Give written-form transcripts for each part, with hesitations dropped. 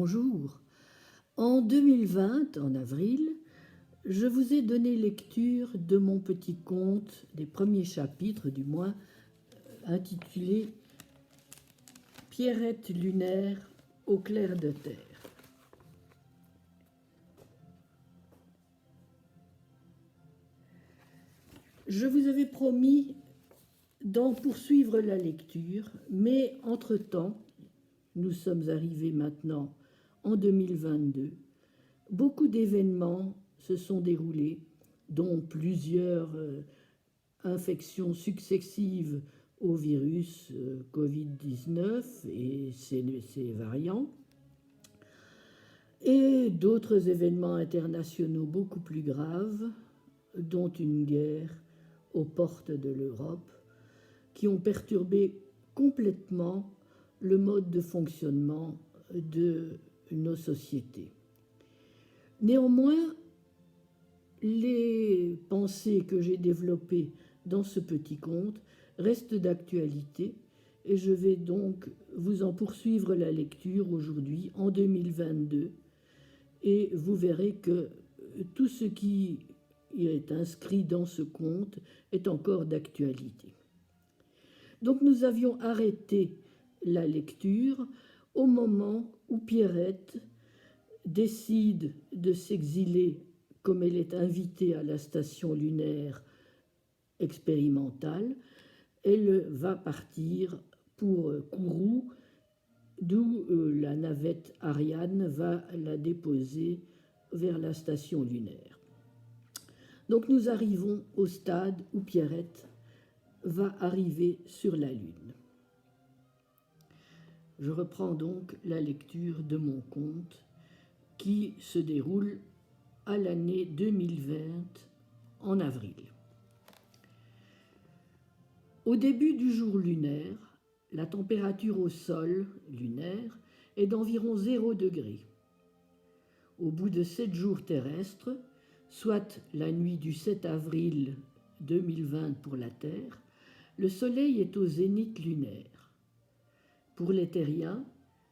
Bonjour. En 2020, en avril, je vous ai donné lecture de mon petit conte, des premiers chapitres du moins, intitulé Pierrette lunaire au clair de terre. Je vous avais promis d'en poursuivre la lecture, mais entre-temps, nous sommes arrivés maintenant en 2022, beaucoup d'événements se sont déroulés, dont plusieurs infections successives au virus Covid-19 et ses variants, et d'autres événements internationaux beaucoup plus graves, dont une guerre aux portes de l'Europe, qui ont perturbé complètement le mode de fonctionnement de nos sociétés. Néanmoins, les pensées que j'ai développées dans ce petit conte restent d'actualité et je vais donc vous en poursuivre la lecture aujourd'hui en 2022 et vous verrez que tout ce qui est inscrit dans ce conte est encore d'actualité. Donc nous avions arrêté la lecture au moment où Pierrette décide de s'exiler comme elle est invitée à la station lunaire expérimentale. Elle va partir pour Kourou, d'où la navette Ariane va la déposer vers la station lunaire. Donc nous arrivons au stade où Pierrette va arriver sur la Lune. Je reprends donc la lecture de mon conte qui se déroule à l'année 2020 en avril. Au début du jour lunaire, la température au sol lunaire est d'environ 0 degré. Au bout de 7 jours terrestres, soit la nuit du 7 avril 2020 pour la Terre, le Soleil est au zénith lunaire. Pour les terriens,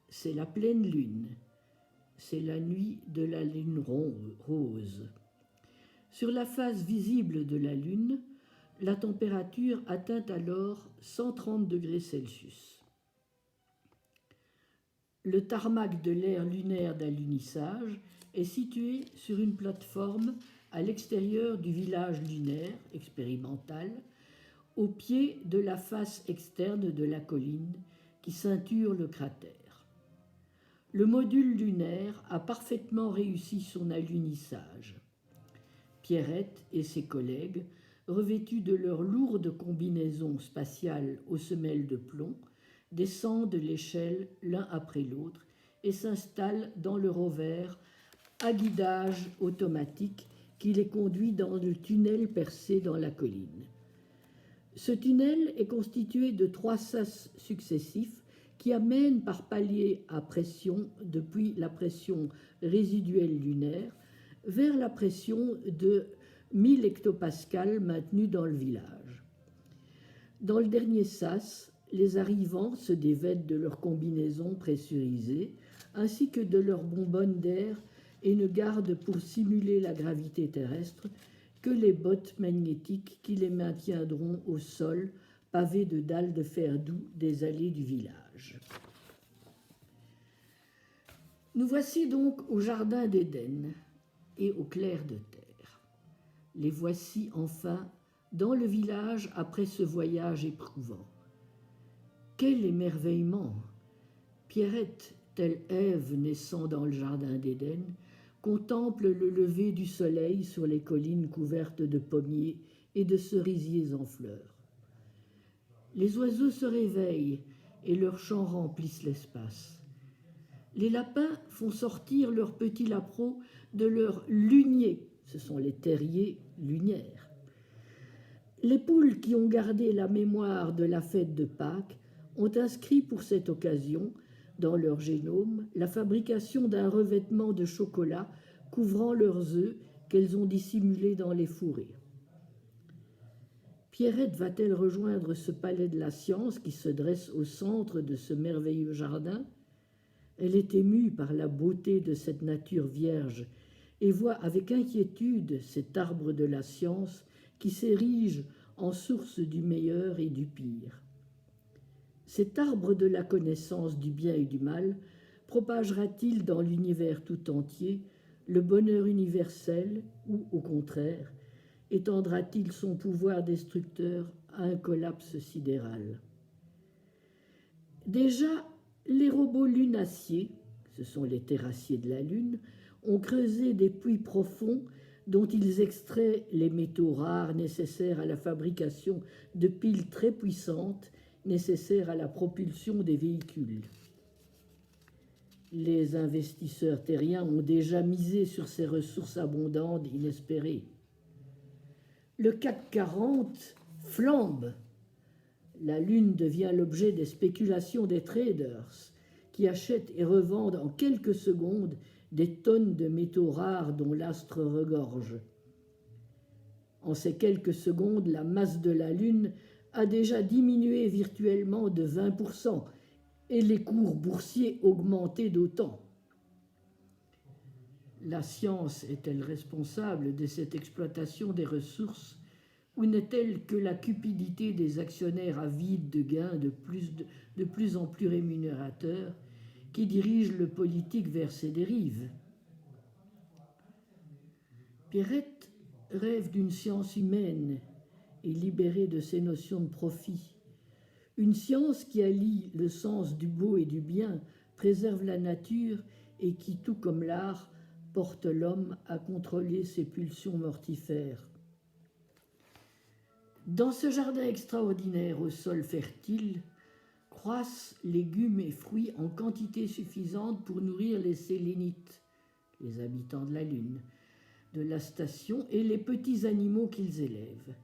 c'est la pleine lune. C'est la nuit de la lune rose. Sur la face visible de la lune, la température atteint alors 130 degrés Celsius. Le tarmac de l'aire lunaire d'alunissage est situé sur une plateforme à l'extérieur du village lunaire expérimental, au pied de la face externe de la colline qui ceinture le cratère. Le module lunaire a parfaitement réussi son alunissage. Pierrette et ses collègues, revêtus de leurs lourdes combinaisons spatiales aux semelles de plomb, descendent l'échelle l'un après l'autre et s'installent dans le rover à guidage automatique qui les conduit dans le tunnel percé dans la colline. Ce tunnel est constitué de 3 sas successifs qui amènent par paliers à pression depuis la pression résiduelle lunaire vers la pression de 1000 hectopascales maintenue dans le village. Dans le dernier sas, les arrivants se dévêtent de leurs combinaisons pressurisées ainsi que de leurs bonbonnes d'air et ne gardent pour simuler la gravité terrestre que les bottes magnétiques qui les maintiendront au sol pavé de dalles de fer doux des allées du village. Nous voici donc au jardin d'Éden et au clair de terre. Les voici enfin dans le village après ce voyage éprouvant. Quel émerveillement! Pierrette, telle Ève naissant dans le jardin d'Éden, contemple le lever du soleil sur les collines couvertes de pommiers et de cerisiers en fleurs. Les oiseaux se réveillent et leurs chants remplissent l'espace. Les lapins font sortir leurs petits lapereaux de leur lunier, ce sont les terriers lunières. Les poules qui ont gardé la mémoire de la fête de Pâques ont inscrit pour cette occasion dans leur génome la fabrication d'un revêtement de chocolat couvrant leurs œufs qu'elles ont dissimulés dans les fourrés. Pierrette va-t-elle rejoindre ce palais de la science qui se dresse au centre de ce merveilleux jardin? Elle est émue par la beauté de cette nature vierge et voit avec inquiétude cet arbre de la science qui s'érige en source du meilleur et du pire. Cet arbre de la connaissance du bien et du mal propagera-t-il dans l'univers tout entier le bonheur universel ou, au contraire, étendra-t-il son pouvoir destructeur à un collapse sidéral? Déjà, les robots lunaciers, ce sont les terrassiers de la Lune, ont creusé des puits profonds dont ils extraient les métaux rares nécessaires à la fabrication de piles très puissantes nécessaires à la propulsion des véhicules. Les investisseurs terriens ont déjà misé sur ces ressources abondantes inespérées. Le CAC 40 flambe. La Lune devient l'objet des spéculations des traders qui achètent et revendent en quelques secondes des tonnes de métaux rares dont l'astre regorge. En ces quelques secondes, la masse de la Lune a déjà diminué virtuellement de 20% et les cours boursiers augmenté d'autant. La science est-elle responsable de cette exploitation des ressources ou n'est-elle que la cupidité des actionnaires avides de gains de plus en plus rémunérateurs qui dirigent le politique vers ses dérives? Pierrette rêve d'une science humaine et libérée de ses notions de profit. Une science qui allie le sens du beau et du bien, préserve la nature et qui, tout comme l'art, porte l'homme à contrôler ses pulsions mortifères. Dans ce jardin extraordinaire au sol fertile, croissent légumes et fruits en quantité suffisante pour nourrir les sélénites, les habitants de la Lune, de la station et les petits animaux qu'ils élèvent.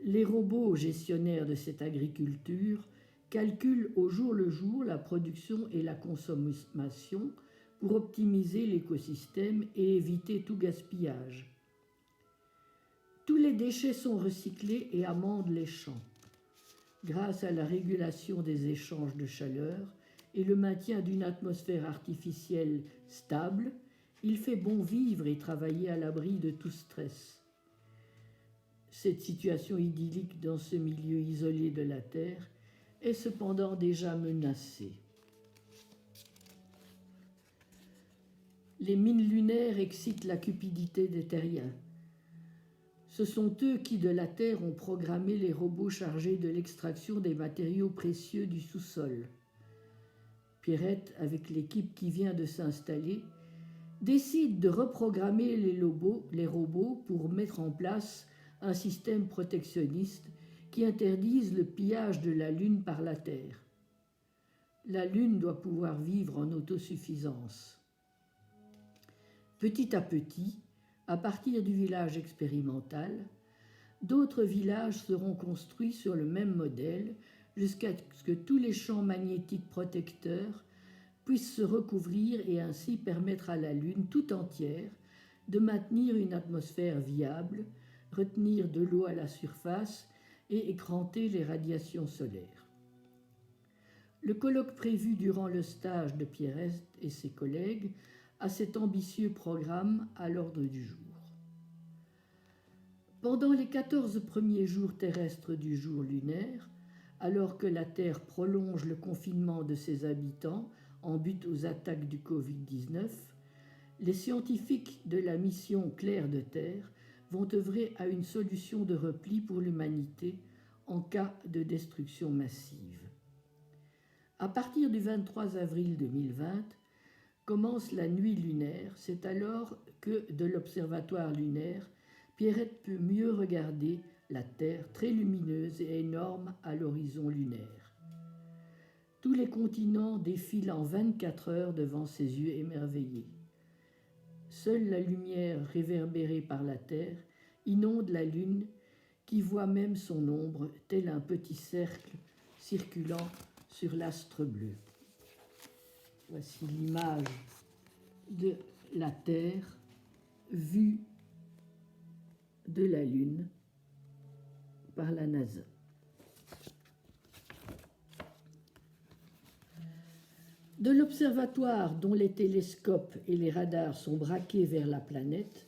Les robots gestionnaires de cette agriculture calculent au jour le jour la production et la consommation pour optimiser l'écosystème et éviter tout gaspillage. Tous les déchets sont recyclés et amendent les champs. Grâce à la régulation des échanges de chaleur et le maintien d'une atmosphère artificielle stable, il fait bon vivre et travailler à l'abri de tout stress. Cette situation idyllique dans ce milieu isolé de la Terre est cependant déjà menacée. Les mines lunaires excitent la cupidité des terriens. Ce sont eux qui, de la Terre, ont programmé les robots chargés de l'extraction des matériaux précieux du sous-sol. Pierrette, avec l'équipe qui vient de s'installer, décide de reprogrammer les robots pour mettre en place un système protectionniste qui interdise le pillage de la Lune par la Terre. La Lune doit pouvoir vivre en autosuffisance. Petit à petit, à partir du village expérimental, d'autres villages seront construits sur le même modèle jusqu'à ce que tous les champs magnétiques protecteurs puissent se recouvrir et ainsi permettre à la Lune tout entière de maintenir une atmosphère viable, retenir de l'eau à la surface et écranter les radiations solaires. Le colloque prévu durant le stage de Pierrette et ses collègues a cet ambitieux programme à l'ordre du jour. Pendant les 14 premiers jours terrestres du jour lunaire, alors que la Terre prolonge le confinement de ses habitants en but aux attaques du Covid-19, les scientifiques de la mission Clair de Terre vont œuvrer à une solution de repli pour l'humanité en cas de destruction massive. À partir du 23 avril 2020, commence la nuit lunaire. C'est alors que, de l'observatoire lunaire, Pierrette peut mieux regarder la Terre très lumineuse et énorme à l'horizon lunaire. Tous les continents défilent en 24 heures devant ses yeux émerveillés. Seule la lumière réverbérée par la Terre inonde la Lune qui voit même son ombre tel un petit cercle circulant sur l'astre bleu. Voici l'image de la Terre vue de la Lune par la NASA. De l'observatoire dont les télescopes et les radars sont braqués vers la planète,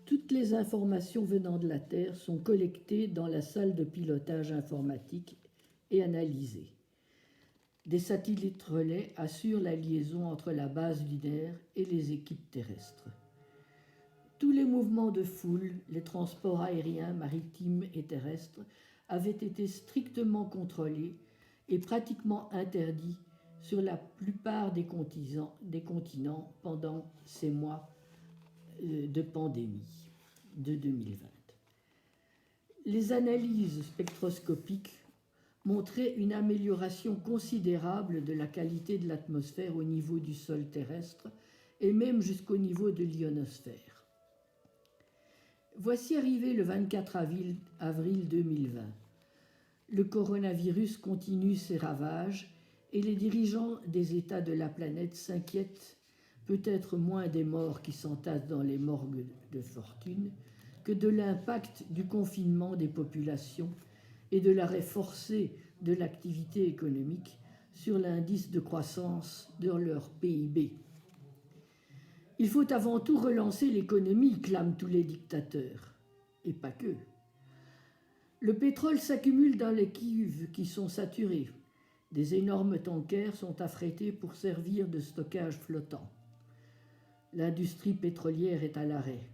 toutes les informations venant de la Terre sont collectées dans la salle de pilotage informatique et analysées. Des satellites relais assurent la liaison entre la base lunaire et les équipes terrestres. Tous les mouvements de foule, les transports aériens, maritimes et terrestres avaient été strictement contrôlés et pratiquement interdits sur la plupart des continents pendant ces mois de pandémie de 2020. Les analyses spectroscopiques montraient une amélioration considérable de la qualité de l'atmosphère au niveau du sol terrestre et même jusqu'au niveau de l'ionosphère. Voici arrivé le 24 avril 2020. Le coronavirus continue ses ravages et les dirigeants des États de la planète s'inquiètent peut-être moins des morts qui s'entassent dans les morgues de fortune que de l'impact du confinement des populations et de l'arrêt forcé de l'activité économique sur l'indice de croissance de leur PIB. Il faut avant tout relancer l'économie, clament tous les dictateurs, et pas que. Le pétrole s'accumule dans les cuves qui sont saturées. Des énormes tankers sont affrétés pour servir de stockage flottant. L'industrie pétrolière est à l'arrêt.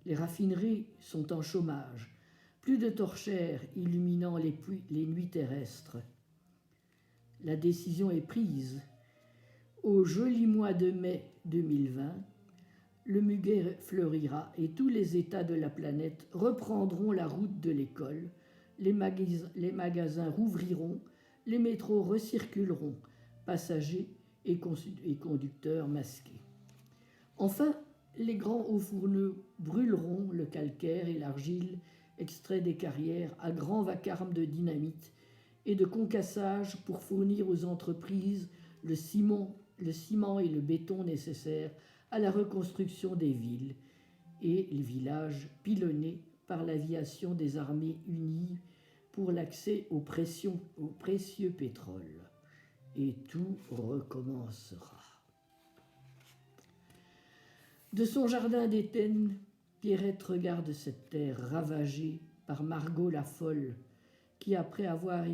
Les raffineries sont en chômage. Plus de torchères illuminant les nuits terrestres. La décision est prise. Au joli mois de mai 2020, le muguet fleurira et tous les États de la planète reprendront la route de l'école, les magasins rouvriront, les métros recirculeront, passagers et conducteurs masqués. Enfin, les grands hauts-fourneaux brûleront le calcaire et l'argile extraits des carrières à grand vacarme de dynamite et de concassage pour fournir aux entreprises le ciment et le béton nécessaires à la reconstruction des villes et les villages pilonnés par l'aviation des armées unies pour l'accès au précieux pétrole. Et tout recommencera. De son jardin d'Éden, Pierrette regarde cette terre ravagée par Margot la folle, qui après avoir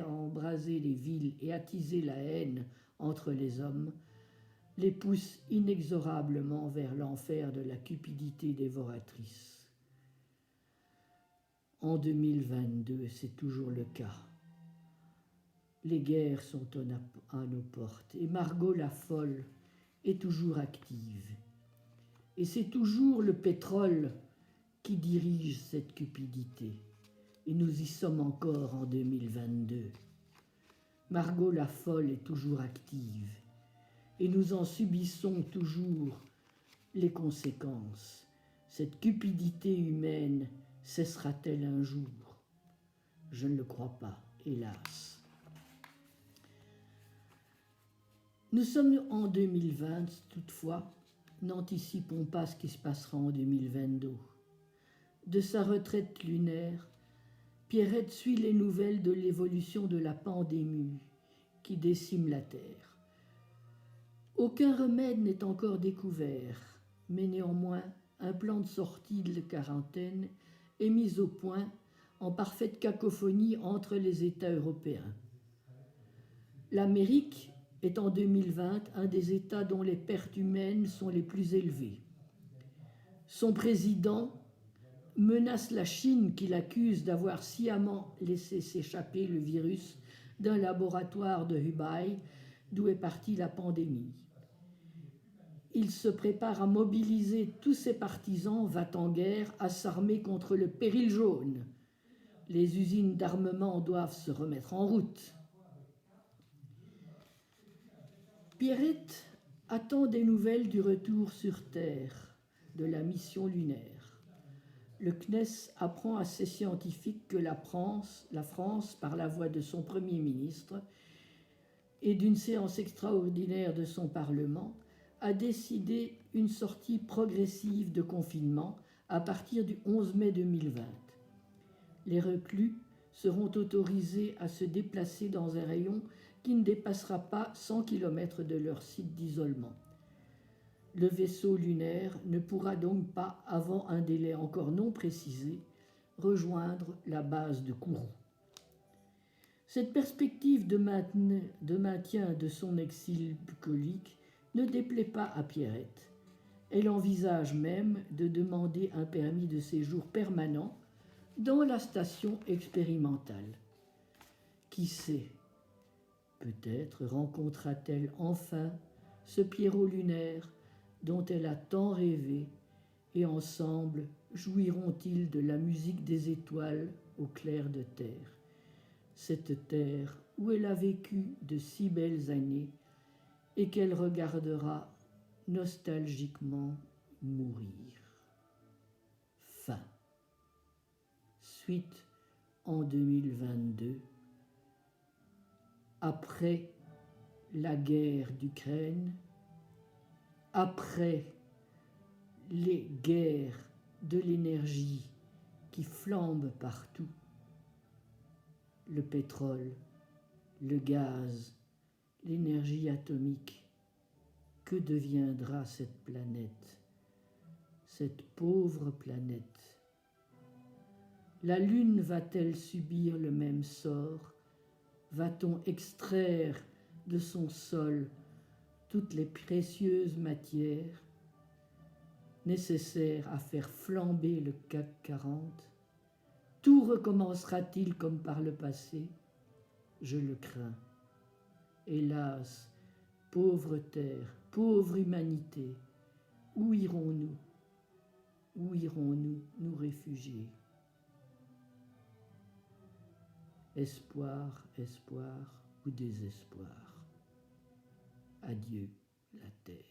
embrasé les villes et attisé la haine entre les hommes, les pousse inexorablement vers l'enfer de la cupidité dévoratrice. En 2022, c'est toujours le cas. Les guerres sont à nos portes et Margot la folle est toujours active. Et c'est toujours le pétrole qui dirige cette cupidité. Et nous y sommes encore en 2022. Margot la folle est toujours active. Et nous en subissons toujours les conséquences. Cette cupidité humaine cessera-t-elle un jour? Je ne le crois pas, hélas. Nous sommes en 2020, toutefois, n'anticipons pas ce qui se passera en 2022. De sa retraite lunaire, Pierrette suit les nouvelles de l'évolution de la pandémie qui décime la Terre. Aucun remède n'est encore découvert, mais néanmoins, un plan de sortie de la quarantaine est mis au point en parfaite cacophonie entre les États européens. L'Amérique est en 2020 un des États dont les pertes humaines sont les plus élevées. Son président menace la Chine qu'il accuse d'avoir sciemment laissé s'échapper le virus d'un laboratoire de Hubei d'où est partie la pandémie. Il se prépare à mobiliser tous ses partisans, va-t-en-guerre, à s'armer contre le péril jaune. Les usines d'armement doivent se remettre en route. Pierrette attend des nouvelles du retour sur Terre, de la mission lunaire. Le CNES apprend à ses scientifiques que la France, par la voix de son Premier ministre et d'une séance extraordinaire de son Parlement, a décidé une sortie progressive de confinement à partir du 11 mai 2020. Les reclus seront autorisés à se déplacer dans un rayon qui ne dépassera pas 100 km de leur site d'isolement. Le vaisseau lunaire ne pourra donc pas, avant un délai encore non précisé, rejoindre la base de Kourou. Cette perspective de maintien de son exil bucolique ne déplaît pas à Pierrette. Elle envisage même de demander un permis de séjour permanent dans la station expérimentale. Qui sait, peut-être rencontrera-t-elle enfin ce Pierrot lunaire dont elle a tant rêvé, et ensemble jouiront-ils de la musique des étoiles au clair de terre, cette terre où elle a vécu de si belles années et qu'elle regardera nostalgiquement mourir. Fin. Suite en 2022. Après la guerre d'Ukraine, après les guerres de l'énergie qui flambent partout, le pétrole, le gaz, l'énergie atomique, que deviendra cette planète, cette pauvre planète? La Lune va-t-elle subir le même sort? Va-t-on extraire de son sol toutes les précieuses matières nécessaires à faire flamber le CAC 40? Tout recommencera-t-il comme par le passé? Je le crains. Hélas, pauvre terre, pauvre humanité, où irons-nous? Où irons-nous nous réfugier? Espoir, espoir ou désespoir. Adieu la terre.